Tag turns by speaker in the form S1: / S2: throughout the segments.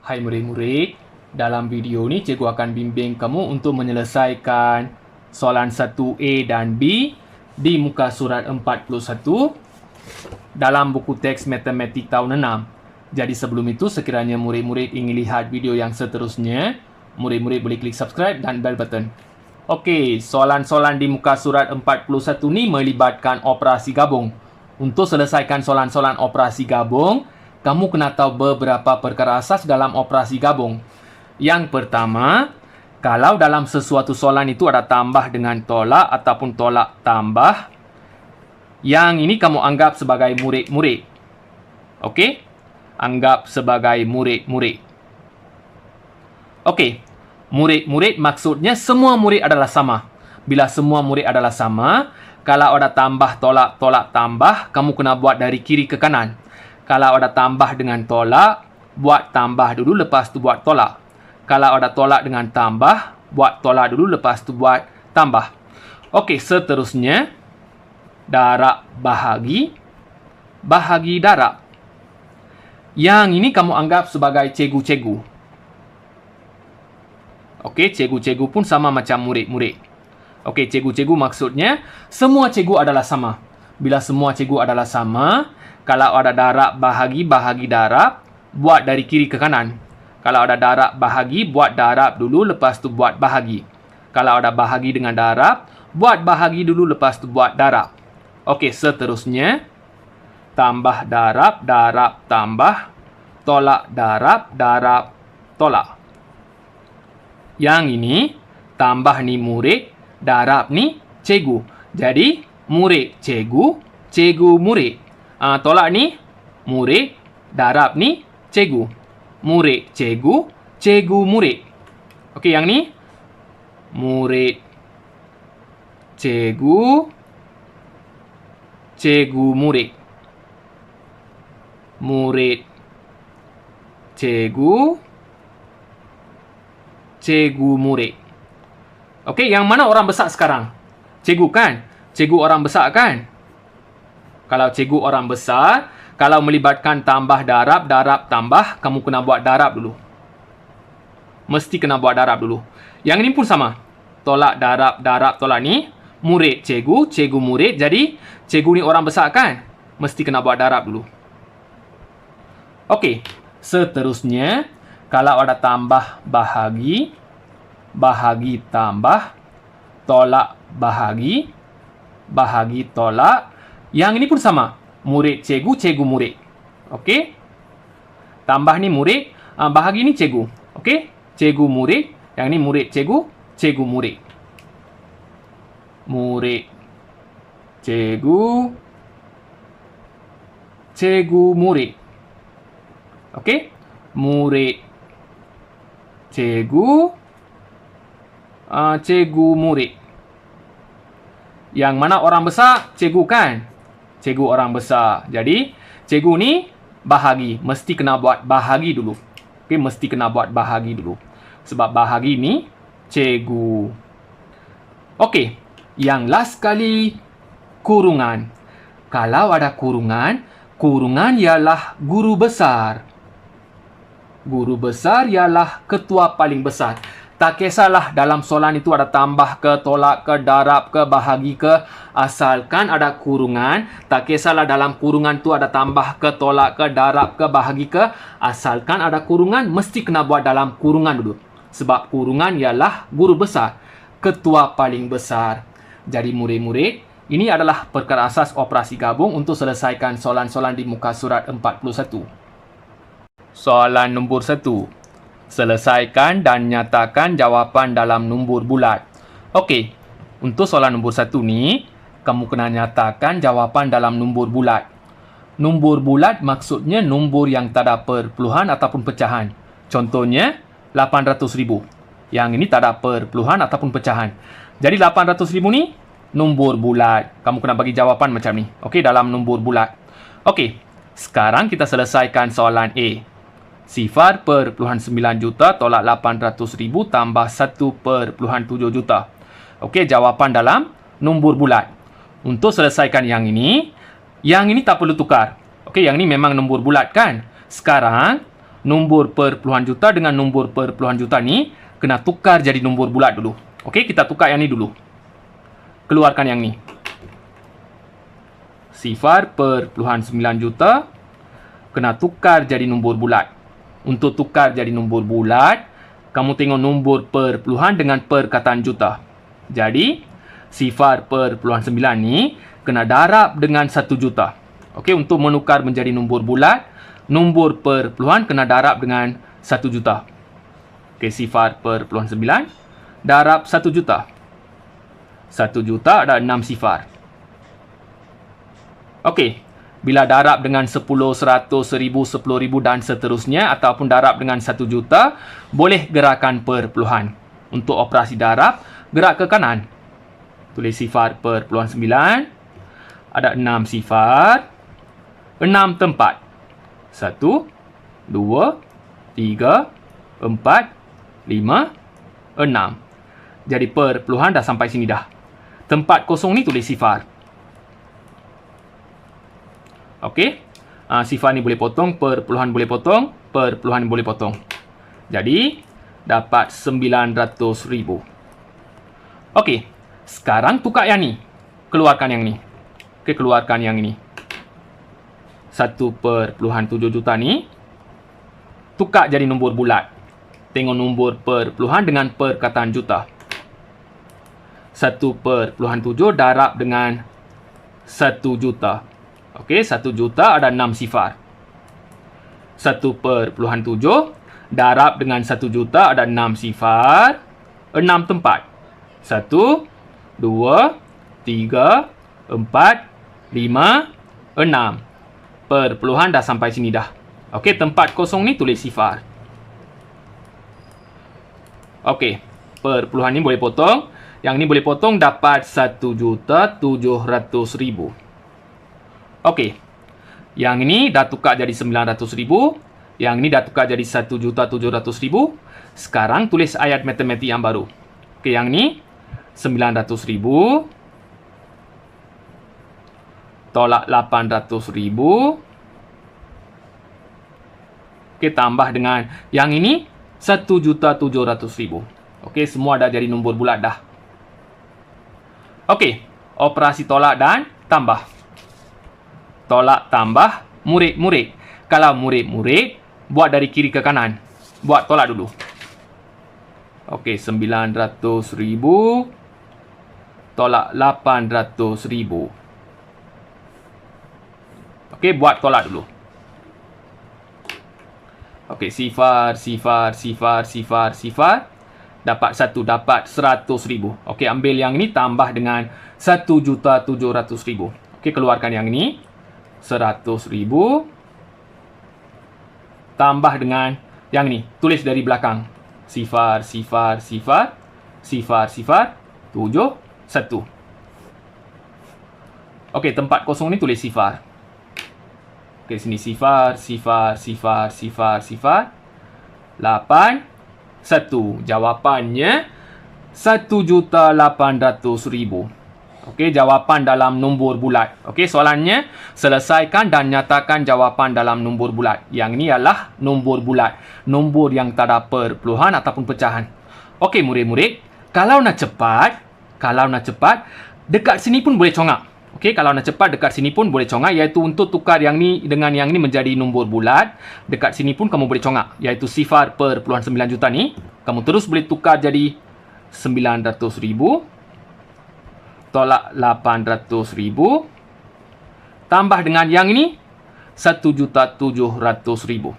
S1: Hai murid-murid, dalam video ni cikgu akan bimbing kamu untuk menyelesaikan soalan 1A dan B di muka surat 41 dalam buku teks matematik tahun 6. Jadi sebelum itu, sekiranya murid-murid ingin lihat video yang seterusnya, murid-murid boleh klik subscribe dan bell button. Okey, soalan-soalan di muka surat 41 ni melibatkan operasi gabung. Untuk selesaikan soalan-soalan operasi gabung, kamu kena tahu beberapa perkara asas dalam operasi gabung. Yang pertama, kalau dalam sesuatu soalan itu ada tambah dengan tolak ataupun tolak tambah, yang ini kamu anggap sebagai murid-murid. Okey? Anggap sebagai murid-murid. Okey. Murid-murid maksudnya semua murid adalah sama. Bila semua murid adalah sama, kalau ada tambah tolak, tolak tambah, kamu kena buat dari kiri ke kanan. Kalau ada tambah dengan tolak, buat tambah dulu, lepas tu buat tolak. Kalau ada tolak dengan tambah, buat tolak dulu, lepas tu buat tambah. Okey, seterusnya, darab bahagi, bahagi darab. Yang ini kamu anggap sebagai cikgu-cikgu. Okey, cikgu-cikgu pun sama macam murid-murid. Okey, cikgu-cikgu maksudnya, semua cikgu adalah sama. Bila semua cikgu adalah sama, kalau ada darab bahagi, bahagi darab, buat dari kiri ke kanan. Kalau ada darab bahagi, buat darab dulu, lepas tu buat bahagi. Kalau ada bahagi dengan darab, buat bahagi dulu, lepas tu buat darab. Okey, seterusnya, tambah darab, darab tambah, tolak darab, darab tolak. Yang ini, tambah ni murid, darab ni cikgu. Jadi, murid cikgu, cikgu murid. Tolak ni murid, darab ni cikgu. Murid cikgu, cikgu murid. Okey, yang ni murid cikgu, cikgu murid. Murid cikgu, cikgu murid. Okey, yang mana orang besar sekarang? Cikgu kan? Cikgu orang besar kan? Kalau cikgu orang besar, kalau melibatkan tambah darab, darab tambah, kamu kena buat darab dulu. Mesti kena buat darab dulu. Yang ini pun sama. Tolak darab, darab tolak ni. Murid cikgu, cikgu murid. Jadi, cikgu ni orang besar kan? Mesti kena buat darab dulu. Okey. Seterusnya, kalau ada tambah bahagi, bahagi tambah, tolak bahagi, bahagi tolak. Yang ini pun sama. Murid cikgu, cikgu murid. Okey? Tambah ni murid, bahagi ni cikgu. Okey? Cikgu murid. Yang ni murid cikgu, cikgu murid. Murid cikgu, cikgu murid. Okey? Murid cikgu, cikgu murid. Yang mana orang besar? Cikgu kan? Cikgu orang besar. Jadi, cikgu ni bahagi. Mesti kena buat bahagi dulu. Okey, mesti kena buat bahagi dulu. Sebab bahagi ni cikgu. Okey, yang last kali, kurungan. Kalau ada kurungan, kurungan ialah guru besar. Guru besar ialah ketua paling besar. Tak kisahlah dalam soalan itu ada tambah ke, tolak ke, darab ke, bahagi ke. Asalkan ada kurungan. Tak kisahlah dalam kurungan tu ada tambah ke, tolak ke, darab ke, bahagi ke. Asalkan ada kurungan, mesti kena buat dalam kurungan dulu. Sebab kurungan ialah guru besar. Ketua paling besar. Jadi murid-murid, ini adalah perkara asas operasi gabung untuk selesaikan soalan-soalan di muka surat 41. Soalan nombor 1. Selesaikan dan nyatakan jawapan dalam nombor bulat. Okey, untuk soalan nombor 1 ni, kamu kena nyatakan jawapan dalam nombor bulat. Nombor bulat maksudnya nombor yang tak ada perpuluhan ataupun pecahan. Contohnya, 800,000. Yang ini tak ada perpuluhan ataupun pecahan. Jadi 800,000 ni, nombor bulat. Kamu kena bagi jawapan macam ni. Okey, dalam nombor bulat. Okey, sekarang kita selesaikan soalan A. Sifar perpuluhan 9 juta tolak 800,000 tambah 1,7 juta. Okey, jawapan dalam nombor bulat. Untuk selesaikan yang ini tak perlu tukar. Okey, yang ini memang nombor bulat kan? Sekarang, nombor per puluhan juta dengan nombor per puluhan juta ni kena tukar jadi nombor bulat dulu. Okey, kita tukar yang ni dulu. Keluarkan yang ni. Sifar per puluhan 9 juta kena tukar jadi nombor bulat. Untuk tukar jadi nombor bulat, kamu tengok nombor per puluhan dengan perkataan juta. Jadi, sifar per puluhan 9 ni kena darab dengan 1 juta. Okey, untuk menukar menjadi nombor bulat, nombor per puluhan kena darab dengan 1 juta. Okey, sifar per puluhan 9 darab 1 juta. 1 juta ada 6 sifar. Okey, bila darab dengan 10, 100, 1000, 10,000 dan seterusnya ataupun darab dengan 1 juta, boleh gerakan per puluhan. Untuk operasi darab, gerak ke kanan. Tulis sifar per puluhan 9. Ada 6 sifar. 6 tempat. 1, 2, 3, 4, 5, 6. Jadi per puluhan dah sampai sini dah. Tempat kosong ni tulis sifar. Okey. Sifar ni boleh potong, per puluhan boleh potong, per puluhan boleh potong. Jadi, dapat 900,000. Okey. Sekarang tukar yang ni. Keluarkan yang ni. Okey, keluarkan yang ni. 1/7 juta ni tukar jadi nombor bulat. Tengok nombor per puluhan dengan perkataan juta. 1/7 darab dengan 1 juta. Okey, 1 juta ada 6 sifar. 1/7 darab dengan 1 juta ada 6 sifar. 6 tempat. 1, 2, 3, 4, 5, 6. Per puluhan dah sampai sini dah. Okey, tempat kosong ni tulis sifar. Okey, per puluhan ni boleh potong. Yang ni boleh potong, dapat 1,700,000. Okey, yang ini dah tukar jadi 900,000. Yang ini dah tukar jadi 1,700,000. Sekarang tulis ayat matematik yang baru. Okey, yang ni 900,000 tolak 800,000. Okey, tambah dengan yang ini 1,700,000. Okey, semua dah jadi nombor bulat dah. Okey, operasi tolak dan tambah. Tolak tambah murid-murid. Kalau murid-murid, buat dari kiri ke kanan. Buat tolak dulu. Okey, 900,000 tolak 800,000. Okey, buat tolak dulu. Okey, sifar. Dapat 1, dapat 100,000. Okey, ambil yang ni tambah dengan 1,700,000. Okey, keluarkan yang ni. 100,000 tambah dengan yang ni. Tulis dari belakang. Sifar, 7, 1. Okey, tempat kosong ni tulis sifar. Okey, sini sifar. 8, 1. Jawapannya 1,800,000. Okey, jawapan dalam nombor bulat. Okey, soalannya selesaikan dan nyatakan jawapan dalam nombor bulat. Yang ni adalah nombor bulat. Nombor yang tak ada perpuluhan ataupun pecahan. Okey, murid-murid, kalau nak cepat, dekat sini pun boleh congak. Okey, kalau nak cepat dekat sini pun boleh congak, iaitu untuk tukar yang ni dengan yang ni menjadi nombor bulat. Dekat sini pun kamu boleh congak, iaitu sifar per puluhan 9 juta ni. Kamu terus boleh tukar jadi 900,000 tolak 800,000 tambah dengan yang ini 1,700,000.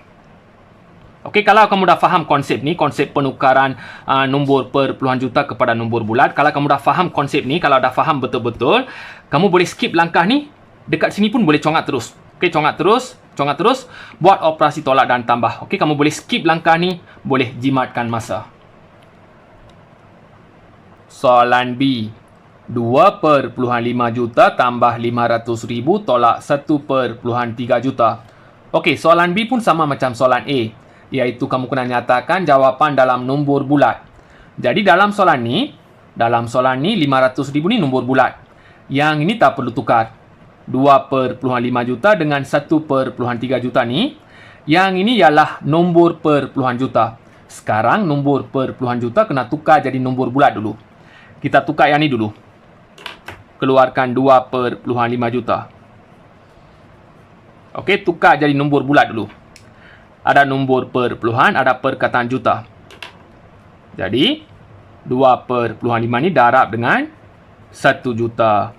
S1: Okey, kalau kamu dah faham konsep ni, konsep penukaran nombor per puluhan juta kepada nombor bulat. Kalau kamu dah faham konsep ni, kalau dah faham betul-betul, kamu boleh skip langkah ni. Dekat sini pun boleh congak terus. Okey, congak terus, buat operasi tolak dan tambah. Okey, kamu boleh skip langkah ni, boleh jimatkan masa. Soalan B. 2/5 juta tambah 500,000 tolak 1/3 juta. Okey, soalan B pun sama macam soalan A, iaitu kamu kena nyatakan jawapan dalam nombor bulat. Jadi dalam soalan ni 500,000 ni nombor bulat. Yang ini tak perlu tukar. 2/5 juta dengan 1/3 juta ni, Yang ini ialah nombor per puluhan juta. Sekarang nombor per puluhan juta kena tukar jadi nombor bulat dulu. Kita tukar yang ni dulu. Keluarkan 2/5 juta. Okey, tukar jadi nombor bulat dulu. Ada nombor per puluhan, ada perkataan juta. Jadi 2/5 ni darab dengan 1 juta.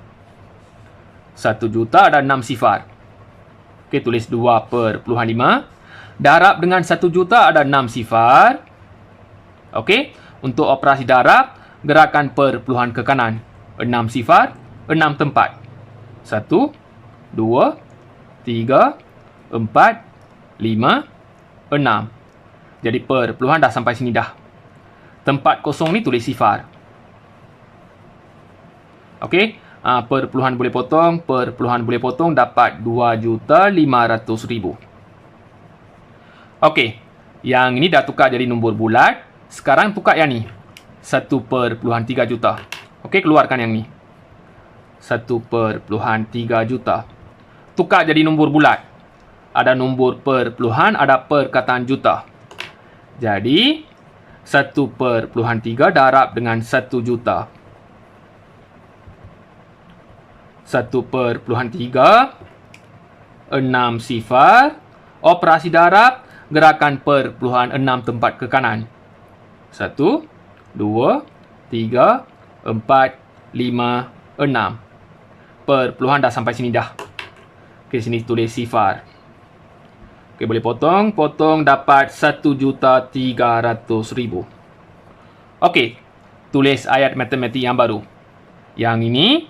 S1: 1 juta ada 6 sifar. Okey, tulis 2/5. Darab dengan 1 juta ada 6 sifar. Okey, untuk operasi darab, gerakan perpuluhan ke kanan. 6 sifar, 6 tempat. 1, 2, 3, 4, 5, 6. Jadi perpuluhan dah sampai sini dah. Tempat kosong ni tulis sifar. Okey, perpuluhan boleh potong, dapat 2,500,000. Okey, yang ini dah tukar jadi nombor bulat. Sekarang tukar yang ni, 1/3 juta. Okey, keluarkan yang ni, 1/3 juta. Tukar jadi nombor bulat. Ada nombor perpuluhan, ada perkataan juta. Jadi 1/3 darab dengan 1 juta. 1/3, 6 sifar. Operasi darab, gerakan perpuluhan 6 tempat ke kanan. 1, 2, 3, 4, 5, 6. Perpuluhan dah sampai sini dah. Okey, sini tulis sifar. Okey, boleh potong, dapat 1,300,000. Okey, tulis ayat matematik yang baru. Yang ini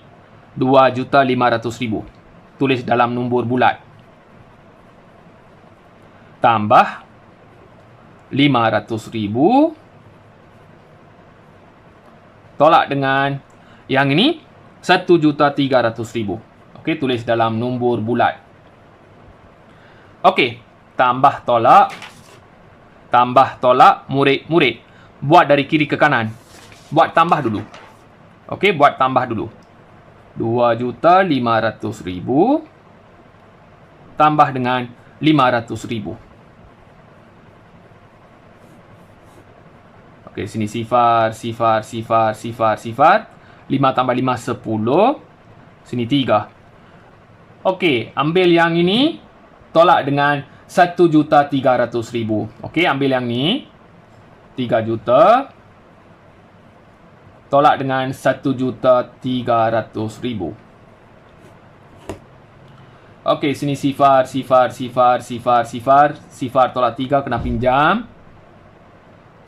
S1: 2,500,000. Tulis dalam nombor bulat. Tambah 500,000. Tolak dengan yang ini 1,300,000. Okey, tulis dalam nombor bulat. Okey, tambah tolak, murid-murid. Buat dari kiri ke kanan. Buat tambah dulu. Okey, buat tambah dulu. 2,500,000 tambah dengan 500,000. Okey, sini sifar. 5 tambah 5, 10. Sini 3. Okey, ambil yang ini, tolak dengan 1,300,000. Okey, ambil yang ni, 3 juta. Tolak dengan 1,300,000. Okey, sini sifar. Sifar tolak 3, kena pinjam.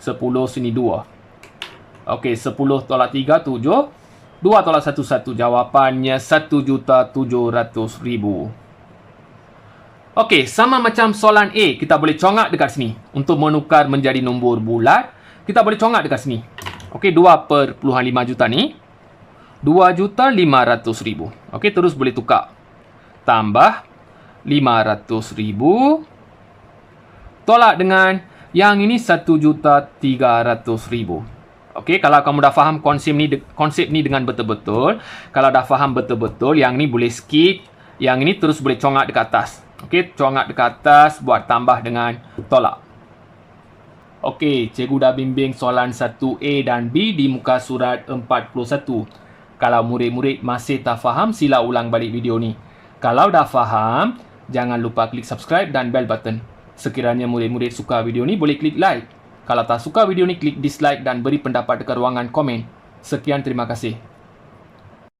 S1: 10, sini 2. Okey, 10 tolak 3, 7. 2 tolak 1, 1. Jawapannya 1,700,000. Okey, sama macam soalan A, kita boleh congak dekat sini. Untuk menukar menjadi nombor bulat, kita boleh congak dekat sini. Okey, 2/5 juta ni 2,500,000. Okey, terus boleh tukar. Tambah 500,000. Tolak dengan yang ini 1,300,000. Okey, kalau kamu dah faham konsep ni dengan betul-betul, kalau dah faham betul-betul, yang ni boleh skip, yang ini terus boleh congak dekat atas. Okey, congak dekat atas, buat tambah dengan tolak. Okey, cikgu dah bimbing soalan 1A dan B di muka surat 41. Kalau murid-murid masih tak faham, sila ulang balik video ni. Kalau dah faham, jangan lupa klik subscribe dan bell button. Sekiranya murid-murid suka video ni, boleh klik like. Kalau tak suka video ni, klik dislike dan beri pendapat dekat ruangan komen. Sekian, terima kasih.